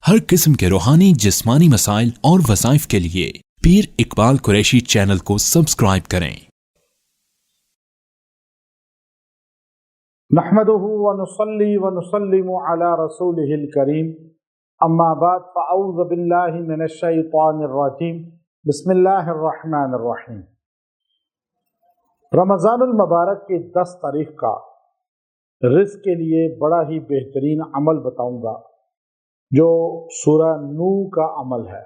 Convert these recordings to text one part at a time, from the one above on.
ہر قسم کے روحانی جسمانی مسائل اور وظائف کے لیے پیر اقبال قریشی چینل کو سبسکرائب کریں۔ نحمده ونصلي ونسلم على رسوله الكريم اما بعد فاعوذ بالله من الشیطان الرجیم بسم اللہ الرحمن الرحیم۔ رمضان المبارک کی 10 تاریخ کا رزق کے لیے بڑا ہی بہترین عمل بتاؤں گا جو سورہ نوح کا عمل ہے۔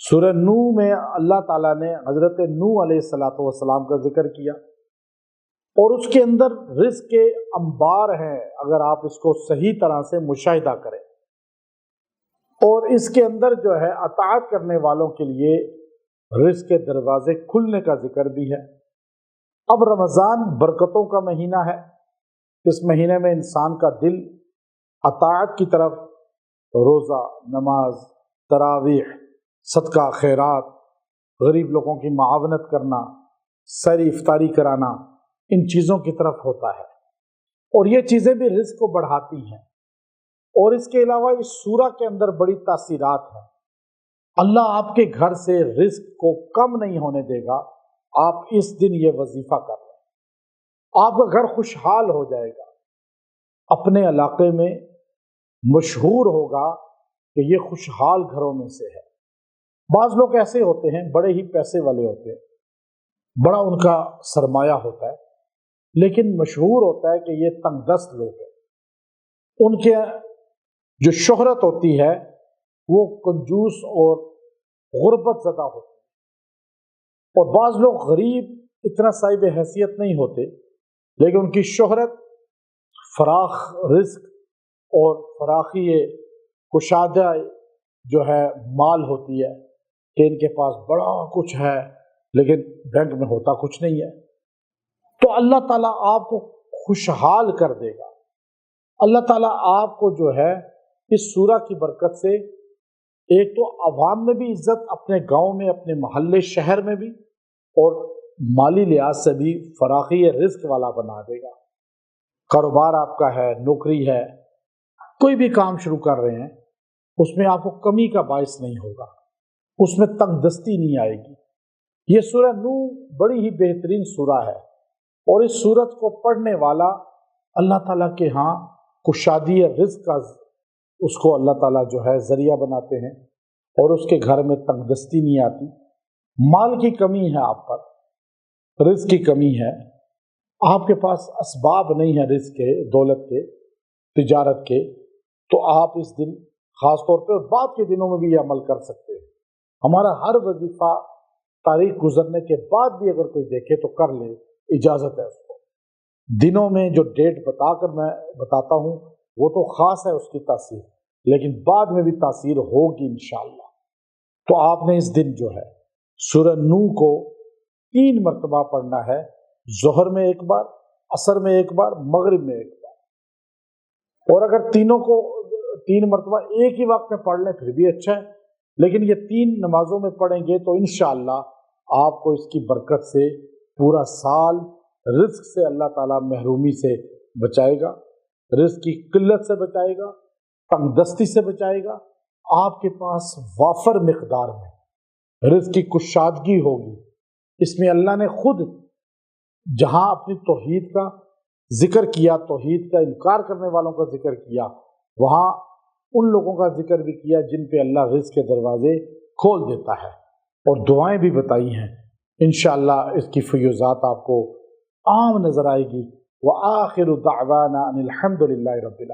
سورہ نوح میں اللہ تعالیٰ نے حضرت نوح علیہ السلام کا ذکر کیا اور اس کے اندر رزق کے انبار ہیں، اگر آپ اس کو صحیح طرح سے مشاہدہ کریں، اور اس کے اندر جو ہے اطاعت کرنے والوں کے لیے رزق کے دروازے کھلنے کا ذکر بھی ہے۔ اب رمضان برکتوں کا مہینہ ہے، اس مہینے میں انسان کا دل اطاعت کی طرف، روزہ، نماز، تراویح، صدقہ خیرات، غریب لوگوں کی معاونت کرنا، سحر افطاری کرانا، ان چیزوں کی طرف ہوتا ہے، اور یہ چیزیں بھی رزق کو بڑھاتی ہیں۔ اور اس کے علاوہ اس سورہ کے اندر بڑی تاثیرات ہیں۔ اللہ آپ کے گھر سے رزق کو کم نہیں ہونے دے گا۔ آپ اس دن یہ وظیفہ کر لیں، آپ کا گھر خوشحال ہو جائے گا، اپنے علاقے میں مشہور ہوگا کہ یہ خوشحال گھروں میں سے ہے۔ بعض لوگ ایسے ہوتے ہیں، بڑے ہی پیسے والے ہوتے ہیں، بڑا ان کا سرمایہ ہوتا ہے، لیکن مشہور ہوتا ہے کہ یہ تنگ دست لوگ ہیں، ان کے جو شہرت ہوتی ہے وہ کنجوس اور غربت زدہ ہوتی ہے۔ اور بعض لوگ غریب، اتنا صاحب حیثیت نہیں ہوتے، لیکن ان کی شہرت فراخ رزق اور فراخی کشادہ جو ہے مال ہوتی ہے، کہ ان کے پاس بڑا کچھ ہے لیکن بینک میں ہوتا کچھ نہیں ہے۔ تو اللہ تعالیٰ آپ کو خوشحال کر دے گا۔ اللہ تعالیٰ آپ کو جو ہے اس سورہ کی برکت سے ایک تو عوام میں بھی عزت، اپنے گاؤں میں، اپنے محلے شہر میں بھی، اور مالی لحاظ سے بھی فراخی رزق والا بنا دے گا۔ کاروبار آپ کا ہے، نوکری ہے، کوئی بھی کام شروع کر رہے ہیں، اس میں آپ کو کمی کا باعث نہیں ہوگا، اس میں تنگ دستی نہیں آئے گی۔ یہ سورہ نوح بڑی ہی بہترین سورہ ہے، اور اس سورت کو پڑھنے والا اللہ تعالیٰ کے ہاں کشادی رزق کا اس کو اللہ تعالیٰ جو ہے ذریعہ بناتے ہیں، اور اس کے گھر میں تنگ دستی نہیں آتی۔ مال کی کمی ہے، آپ پر رزق کی کمی ہے، آپ کے پاس اسباب نہیں ہے رزق کے، دولت کے، تجارت کے، تو آپ اس دن خاص طور پہ اور بعد کے دنوں میں بھی یہ عمل کر سکتے ہیں۔ ہمارا ہر وظیفہ تاریخ گزرنے کے بعد بھی اگر کوئی دیکھے تو کر لے، اجازت ہے اس کو۔ دنوں میں جو ڈیٹ بتا کر میں بتاتا ہوں وہ تو خاص ہے اس کی تاثیر، لیکن بعد میں بھی تاثیر ہوگی انشاءاللہ۔ تو آپ نے اس دن جو ہے سورہ نوح کو 3 مرتبہ پڑھنا ہے، ظہر میں ایک بار، عصر میں ایک بار، مغرب میں ایک بار۔ اور اگر تینوں کو 3 مرتبہ ایک ہی وقت میں پڑھ لیں پھر بھی اچھا ہے، لیکن یہ 3 نمازوں میں پڑھیں گے تو انشاءاللہ آپ کو اس کی برکت سے پورا سال رزق سے اللہ تعالیٰ محرومی سے بچائے گا، رزق کی قلت سے بچائے گا، تنگ دستی سے بچائے گا۔ آپ کے پاس وافر مقدار میں رزق کی کشادگی ہوگی۔ اس میں اللہ نے خود جہاں اپنی توحید کا ذکر کیا، توحید کا انکار کرنے والوں کا ذکر کیا، وہاں ان لوگوں کا ذکر بھی کیا جن پہ اللہ رزق کے دروازے کھول دیتا ہے، اور دعائیں بھی بتائی ہیں۔ انشاءاللہ اس کی فیوزات آپ کو عام نظر آئے گی۔ وآخر دعوانا ان الحمد للہ رب العالمین۔